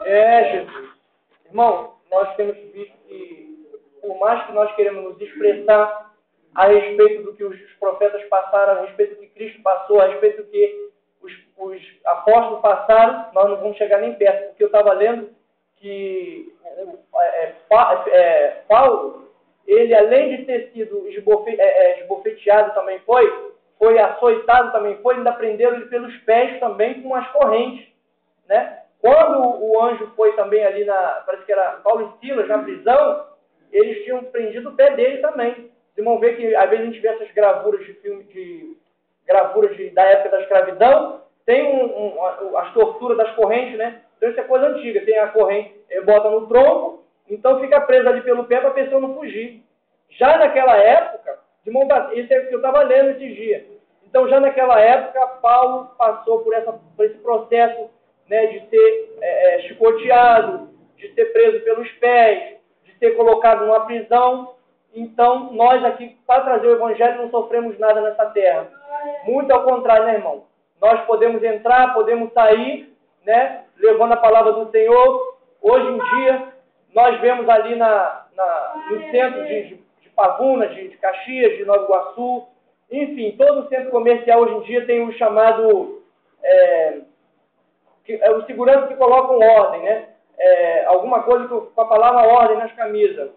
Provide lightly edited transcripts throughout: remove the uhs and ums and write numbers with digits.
Jesus. Irmão, nós temos visto que, por mais que nós queremos nos expressar a respeito do que os profetas passaram, a respeito do que Cristo passou, a respeito do que os apóstolos passaram, nós não vamos chegar nem perto. Porque eu estava lendo que Paulo, ele além de ter sido esbofeteado também foi açoitado também foi, ainda prenderam ele pelos pés também com as correntes, né? Quando o anjo foi também ali parece que era Paulo e Silas, na prisão, eles tinham prendido o pé dele também. Vocês vão ver que às vezes a gente vê essas gravuras de filme, da época da escravidão, tem as torturas das correntes, né? Então isso é coisa antiga, tem a corrente, bota no tronco, então fica preso ali pelo pé para a pessoa não fugir. Já naquela época, isso é o que eu estava lendo esses dias. Então já naquela época, Paulo passou por esse processo, né, de ser chicoteado, de ser preso pelos pés, de ser colocado numa prisão. Então, nós aqui, para trazer o Evangelho, não sofremos nada nessa terra. Muito ao contrário, né, irmão? Nós podemos entrar, podemos sair, né, levando a palavra do Senhor. Hoje em dia, nós vemos ali no centro de Pavuna, de Caxias, de Nova Iguaçu, enfim, todo o centro comercial hoje em dia tem o chamado... os seguranças que colocam ordem, né? Alguma coisa com a palavra ordem nas camisas.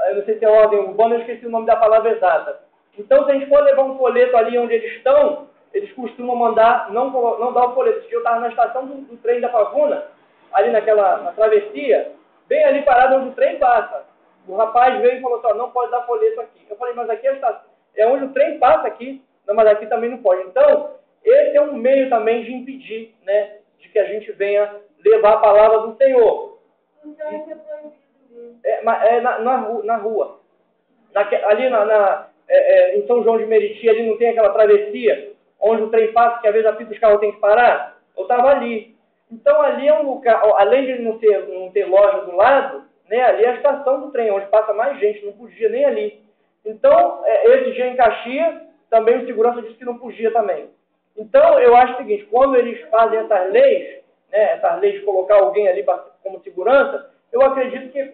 Eu não sei se é ordem urbana, eu esqueci o nome da palavra exata. Então, se a gente for levar um folheto ali onde eles estão, eles costumam mandar, não dar o folheto. Esse dia eu estava na estação do trem da Pavuna, ali na travessia, bem ali parado onde o trem passa. O rapaz veio e falou assim, não pode dar folheto aqui. Eu falei, mas aqui é onde o trem passa aqui, não, mas aqui também não pode. Então, esse é um meio também de impedir, né, de que a gente venha levar a palavra do Senhor. Então, isso é proibido mesmo. Na rua. Ali em São João de Meriti, ali não tem aquela travessia, onde o trem passa, que às vezes a fita dos carros tem que parar? Eu estava ali. Então, ali é um lugar, além de não ter loja do lado, né, ali é a estação do trem, onde passa mais gente, não podia nem ali. Então, esse dia em Caxias, também o segurança disse que não podia também. Então, eu acho o seguinte, quando eles fazem essas leis, né, essas leis de colocar alguém ali como segurança, eu acredito que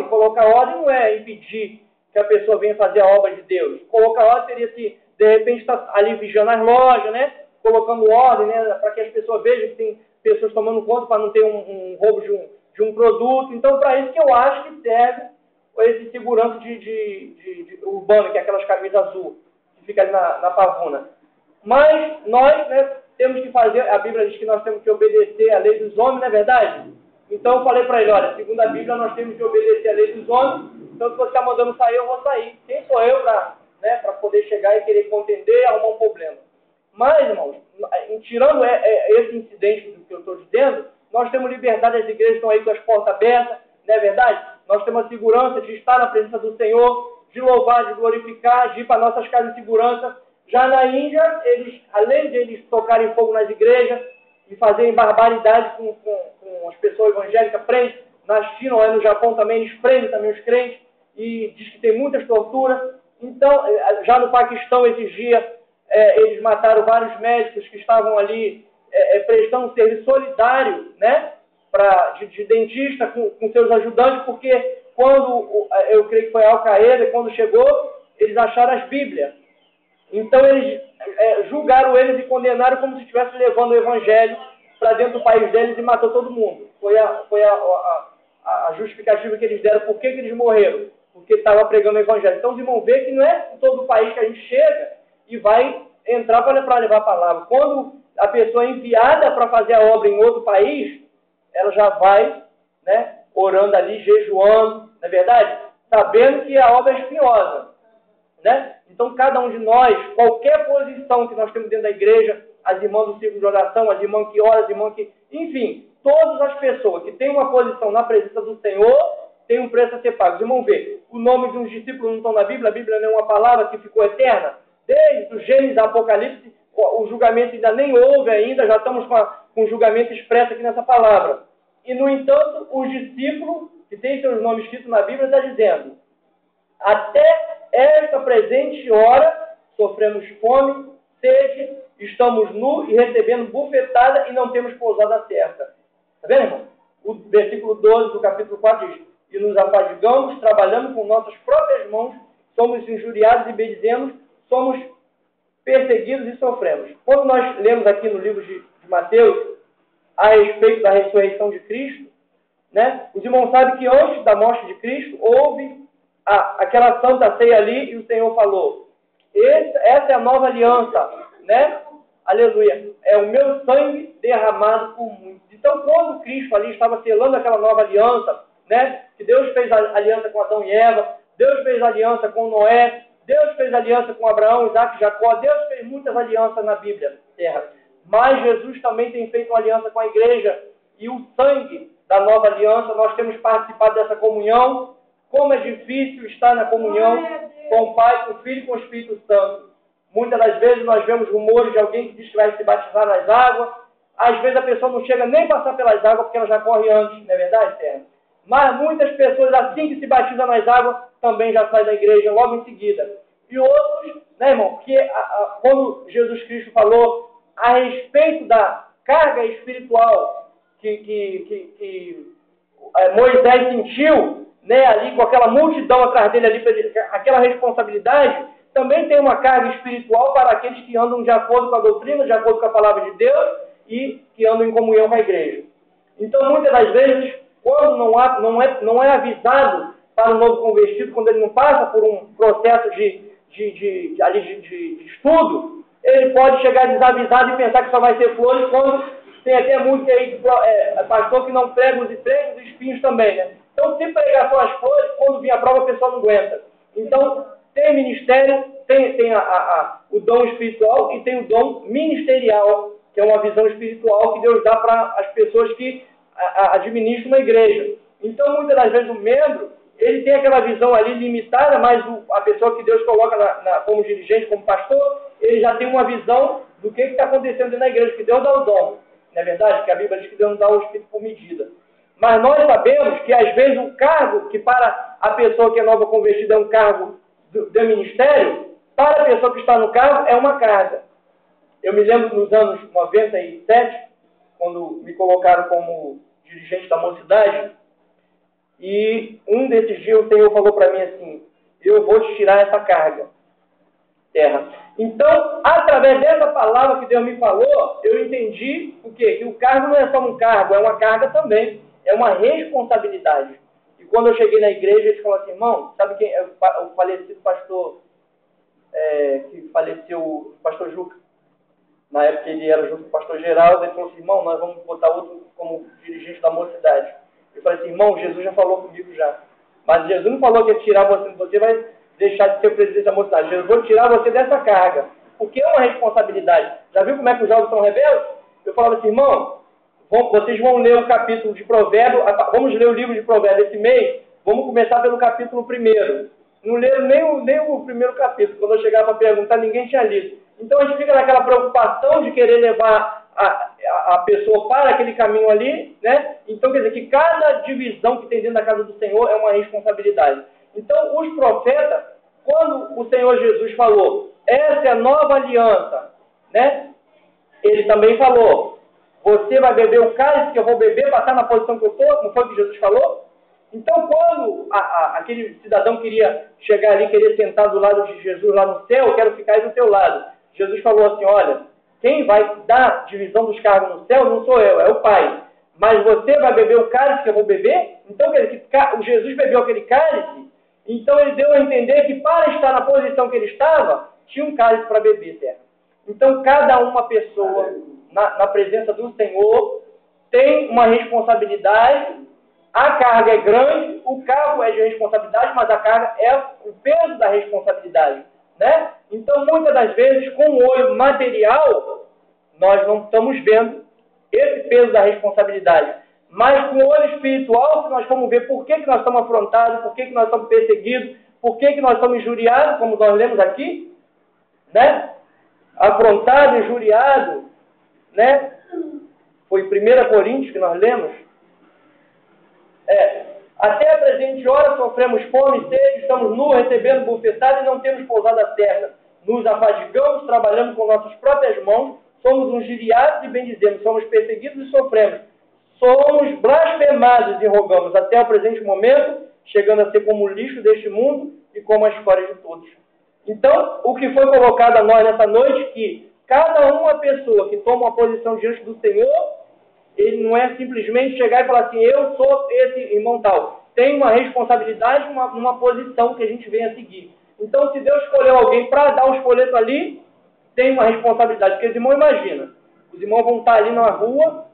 colocar ordem não é impedir que a pessoa venha fazer a obra de Deus. Colocar ordem seria se, de repente, está ali vigiando as lojas, né, colocando ordem, né, para que as pessoas vejam que tem pessoas tomando conta para não ter um roubo de um produto. Então, para isso que eu acho que serve esse segurança de urbano, que é aquelas camisas azul, que fica ali na Pavuna. Mas nós, né, temos que fazer, a Bíblia diz que nós temos que obedecer à lei dos homens, não é verdade? Então eu falei para ele, olha, segundo a Bíblia nós temos que obedecer à lei dos homens, então se você está mandando sair, eu vou sair. Quem sou eu para poder chegar e querer contender e arrumar um problema? Mas, irmãos, tirando esse incidente do que eu estou dizendo, nós temos liberdade, as igrejas estão aí com as portas abertas, não é verdade? Nós temos a segurança de estar na presença do Senhor, de louvar, de glorificar, de ir para nossas casas de segurança. Já na Índia, além de eles tocarem fogo nas igrejas e fazerem barbaridade com as pessoas evangélicas, prendem. Na China ou no Japão também, eles prendem também os crentes e diz que tem muitas torturas. Então, já no Paquistão, esses dias, eles mataram vários médicos que estavam ali prestando um serviço solidário, né, de dentista com seus ajudantes, porque quando, eu creio que foi a Al-Qaeda, quando chegou, eles acharam as Bíblias. Então eles julgaram eles e condenaram como se estivesse levando o Evangelho para dentro do país deles e matou todo mundo. Foi a justificativa que eles deram. Por que eles morreram? Porque estavam pregando o Evangelho. Então os irmãos veem que não é em todo o país que a gente chega e vai entrar para levar a palavra. Quando a pessoa é enviada para fazer a obra em outro país, ela já vai, né, orando ali, jejuando, não é verdade? Sabendo que a obra é espinhosa. Né? Então, cada um de nós, qualquer posição que nós temos dentro da igreja, as irmãs do círculo de oração, as irmãs que oram, as irmãs que... Enfim, todas as pessoas que têm uma posição na presença do Senhor, têm um preço a ser pago. Os irmãos vê, o nome de uns discípulos não estão na Bíblia, a Bíblia não é uma palavra que ficou eterna. Desde o Gênesis ao Apocalipse, o julgamento ainda nem houve ainda, já estamos com o julgamento expresso aqui nessa palavra. E, no entanto, os discípulos, que têm seus nomes escritos na Bíblia, está dizendo, até esta presente hora, sofremos fome, sede, estamos nus e recebendo bufetada e não temos pousada certa. Está vendo, irmão? versículo 12 do capítulo 4 diz: e nos afadigamos, trabalhando com nossas próprias mãos, somos injuriados e bendizemos, somos perseguidos e sofremos. Quando nós lemos aqui no livro de Mateus a respeito da ressurreição de Cristo, né, os irmãos sabem que antes da morte de Cristo houve aquela santa ceia ali e o Senhor falou: essa é a nova aliança, né? Aleluia. É o meu sangue derramado por muitos. Então, quando Cristo ali estava selando aquela nova aliança, né? Que Deus fez a aliança com Adão e Eva, Deus fez aliança com Noé, Deus fez aliança com Abraão, Isaac e Jacó, Deus fez muitas alianças na Bíblia, terra. Mas Jesus também tem feito uma aliança com a igreja, e o sangue da nova aliança, nós temos participado dessa comunhão. Como é difícil estar na comunhão com o Pai, com o Filho e com o Espírito Santo. Muitas das vezes nós vemos rumores de alguém que diz que vai se batizar nas águas. Às vezes a pessoa não chega nem a passar pelas águas porque ela já corre antes, não é verdade, terra? Mas muitas pessoas, assim que se batizam nas águas, também já saem da igreja logo em seguida. E outros, né, irmão, porque quando Jesus Cristo falou a respeito da carga espiritual que Moisés sentiu, né, ali com aquela multidão atrás dele, ali, aquela responsabilidade, também tem uma carga espiritual para aqueles que andam de acordo com a doutrina, de acordo com a palavra de Deus e que andam em comunhão com a igreja. Então, muitas das vezes, quando não é avisado para o novo convertido, quando ele não passa por um processo de estudo, ele pode chegar desavisado e pensar que só vai ser flores, quando tem até música aí de pastor que não prega os espinhos também, né? Então, se pregar só as flores, quando vir a prova, a pessoa não aguenta. Então, tem ministério, tem o dom espiritual e tem o dom ministerial, que é uma visão espiritual que Deus dá para as pessoas que administram uma igreja. Então, muitas das vezes, o membro, ele tem aquela visão ali limitada, mas a pessoa que Deus coloca como dirigente, como pastor, ele já tem uma visão do que está acontecendo dentro da igreja, que Deus dá o dom. Não é verdade? Que a Bíblia diz que Deus não dá o Espírito por medida. Mas nós sabemos que, às vezes, o cargo que para a pessoa que é nova convertida é um cargo do ministério, para a pessoa que está no cargo é uma carga. Eu me lembro nos anos 97, quando me colocaram como dirigente da mocidade, e um desses dias o Senhor falou para mim assim: eu vou te tirar essa carga, terra. Então, através dessa palavra que Deus me falou, eu entendi o quê? Que o cargo não é só um cargo, é uma carga também. É uma responsabilidade. E quando eu cheguei na igreja, eles falaram assim: irmão, sabe quem é o falecido pastor, que faleceu, o pastor Juca? Na época ele era junto com o pastor Geraldo, ele falou assim: irmão, nós vamos botar outro como dirigente da mocidade. Eu falei assim: irmão, Jesus já falou comigo já. Mas Jesus não falou que ia tirar você vai deixar de ser o presidente da mocidade. Jesus, vou tirar você dessa carga. Porque é uma responsabilidade. Já viu como é que os jovens são rebeldes? Eu falava assim: irmão, vocês vão ler o capítulo de Provérbios, vamos ler o livro de Provérbios esse mês, vamos começar pelo capítulo 1. Não leram nem o primeiro capítulo. Quando eu chegava para perguntar, ninguém tinha lido. Então a gente fica naquela preocupação de querer levar a pessoa para aquele caminho ali, né? Então quer dizer que cada divisão que tem dentro da casa do Senhor é uma responsabilidade. Então os profetas, quando o Senhor Jesus falou, essa é a nova aliança, né? Ele também falou: você vai beber o cálice que eu vou beber para estar na posição que eu estou? Não foi o que Jesus falou? Então, quando aquele cidadão queria chegar ali, queria sentar do lado de Jesus lá no céu, eu quero ficar aí do teu lado. Jesus falou assim: olha, quem vai dar divisão dos cargos no céu não sou eu, é o Pai. Mas você vai beber o cálice que eu vou beber? Então, quer dizer, que Jesus bebeu aquele cálice, então ele deu a entender que para estar na posição que ele estava, tinha um cálice para beber, terra. Então, cada uma pessoa na presença do Senhor tem uma responsabilidade. A carga é grande, o cargo é de responsabilidade, mas a carga é o peso da responsabilidade, né? Então, muitas das vezes, com o olho material, nós não estamos vendo esse peso da responsabilidade. Mas com o olho espiritual, se nós formos ver por que nós estamos afrontados, por que nós estamos perseguidos, por que nós estamos injuriados, como nós lemos aqui, né? Afrontado, injuriado, né? Foi 1 Coríntios que nós lemos. Até a presente hora sofremos fome e sede, estamos nus, recebendo bofetada e não temos pousada certa. Nos afadigamos, trabalhamos com nossas próprias mãos, somos injuriados e bendizemos, somos perseguidos e sofremos. somos blasfemados e rogamos até o presente momento, chegando a ser como o lixo deste mundo e como a escória de todos. Então, o que foi colocado a nós nessa noite, que cada uma pessoa que toma uma posição diante do Senhor, ele não é simplesmente chegar e falar assim, eu sou esse irmão tal. Tem uma responsabilidade, uma posição que a gente vem a seguir. Então, se Deus escolheu alguém para dar o espoleto ali, tem uma responsabilidade. Porque os irmãos, imagina, os irmãos vão estar ali na rua,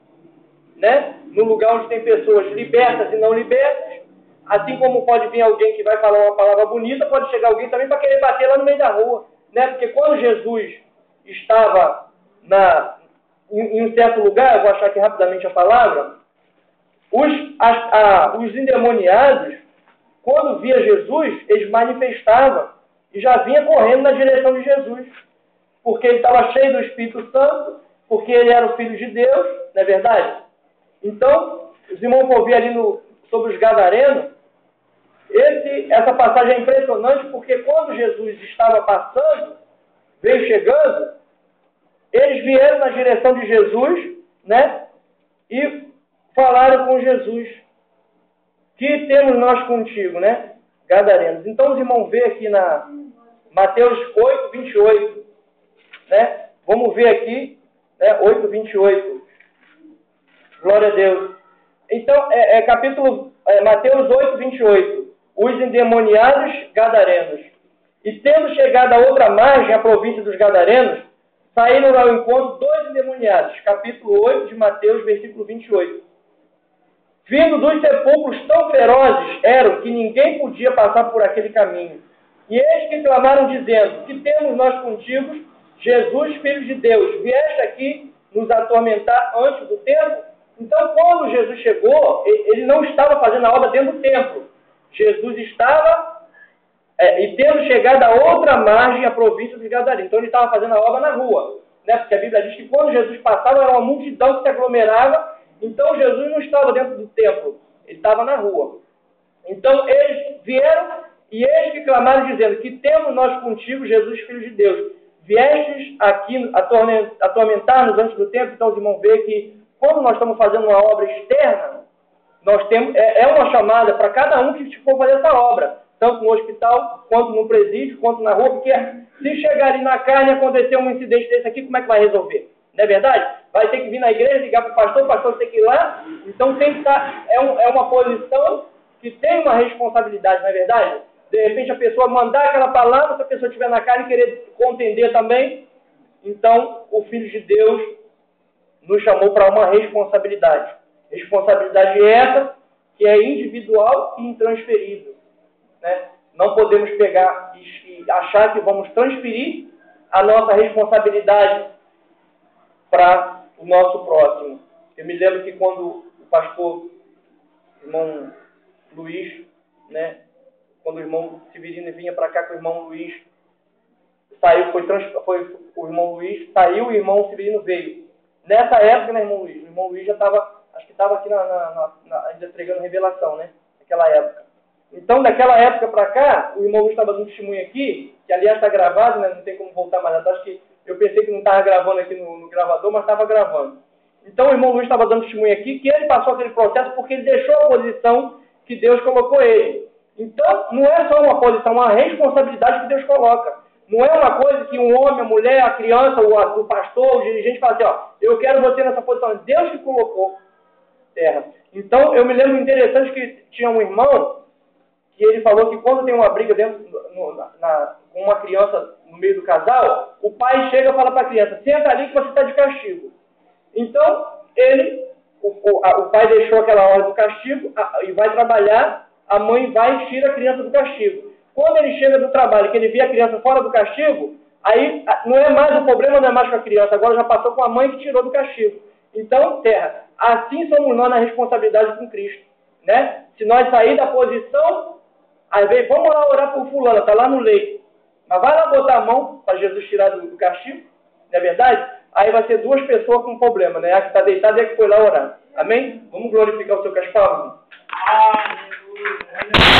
né, no lugar onde tem pessoas libertas e não libertas, assim como pode vir alguém que vai falar uma palavra bonita, pode chegar alguém também para querer bater lá no meio da rua. Né? Porque quando Jesus estava em um certo lugar, eu vou achar aqui rapidamente a palavra, os endemoniados, quando via Jesus, eles manifestavam e já vinha correndo na direção de Jesus, porque ele estava cheio do Espírito Santo, porque ele era o Filho de Deus, não é verdade? Então, os irmãos vão ver ali sobre os Gadarenos, essa passagem é impressionante, porque quando Jesus estava passando, veio chegando, eles vieram na direção de Jesus, né? E falaram com Jesus. Que temos nós contigo, né? Gadarenos. Então os irmãos vê aqui na Mateus 8, 28. Né? Vamos ver aqui, né? 8, 28. Glória a Deus. Então, Mateus 8, 28. Os endemoniados Gadarenos. E tendo chegado a outra margem, a província dos Gadarenos, saíram ao encontro dois endemoniados. Capítulo 8 de Mateus, versículo 28. Vindo dos sepulcros tão ferozes eram que ninguém podia passar por aquele caminho. E eis que clamaram dizendo, que temos nós contigo, Jesus, Filho de Deus, vieste aqui nos atormentar antes do tempo? Então, quando Jesus chegou, ele não estava fazendo a obra dentro do templo. Jesus estava, e tendo chegado a outra margem, a província dos Gadarenos. Então, ele estava fazendo a obra na rua. Né? Porque a Bíblia diz que quando Jesus passava, era uma multidão que se aglomerava. Então, Jesus não estava dentro do templo. Ele estava na rua. Então, eles vieram e eles que clamaram dizendo, que temos nós contigo, Jesus, Filho de Deus. Viestes aqui atormentar-nos antes do tempo. Então, os irmãos veem que quando nós estamos fazendo uma obra externa, nós temos, uma chamada para cada um que for fazer essa obra. Tanto no hospital, quanto no presídio, quanto na rua. Porque se chegar ali na carne e acontecer um incidente desse aqui, como é que vai resolver? Não é verdade? Vai ter que vir na igreja, ligar para o pastor tem que ir lá. Então tem que estar, é uma posição que tem uma responsabilidade, não é verdade? De repente a pessoa mandar aquela palavra, se a pessoa estiver na cara e querer contender também. Então o Filho de Deus nos chamou para uma responsabilidade. Responsabilidade essa que é individual e intransferível. Né? Não podemos pegar e achar que vamos transferir a nossa responsabilidade para o nosso próximo. Eu me lembro que quando o pastor, irmão Luiz, né, quando o irmão Severino vinha para cá com o irmão Luiz, saiu, o irmão Luiz saiu e o irmão Severino veio. Nessa época, né, irmão Luiz? O irmão Luiz já estava, acho que estava aqui ainda entregando revelação, né? Naquela época. Então, daquela época para cá, o irmão Luiz estava dando testemunho aqui, que aliás está gravado, né? Não tem como voltar mais atrás, que eu pensei que não estava gravando aqui no gravador, mas estava gravando. Então o irmão Luiz estava dando testemunho aqui que ele passou aquele processo porque ele deixou a posição que Deus colocou ele. Então não é só uma posição, é uma responsabilidade que Deus coloca. Não é uma coisa que um homem, a mulher, a criança, o pastor, o dirigente fala assim, ó, eu quero você nessa posição. Deus que colocou terra. Então eu me lembro interessante que tinha um irmão que ele falou que quando tem uma briga dentro com uma criança no meio do casal, o pai chega e fala para a criança, senta ali que você está de castigo. Então, o pai deixou aquela hora do castigo e vai trabalhar, a mãe vai e tira a criança do castigo. Quando ele chega do trabalho, que ele vê a criança fora do castigo, aí não é mais o problema, não é mais com a criança, agora já passou com a mãe que tirou do castigo. Então, terra, assim somos nós na responsabilidade com Cristo. Né? Se nós sair da posição, às vezes, vamos lá orar por fulano, está lá no leito. Mas vai lá botar a mão para Jesus tirar do castigo, não é verdade? Aí vai ser duas pessoas com problema, né? A que está deitada e a que foi lá orar. Amém? Vamos glorificar o seu caspado. Aleluia.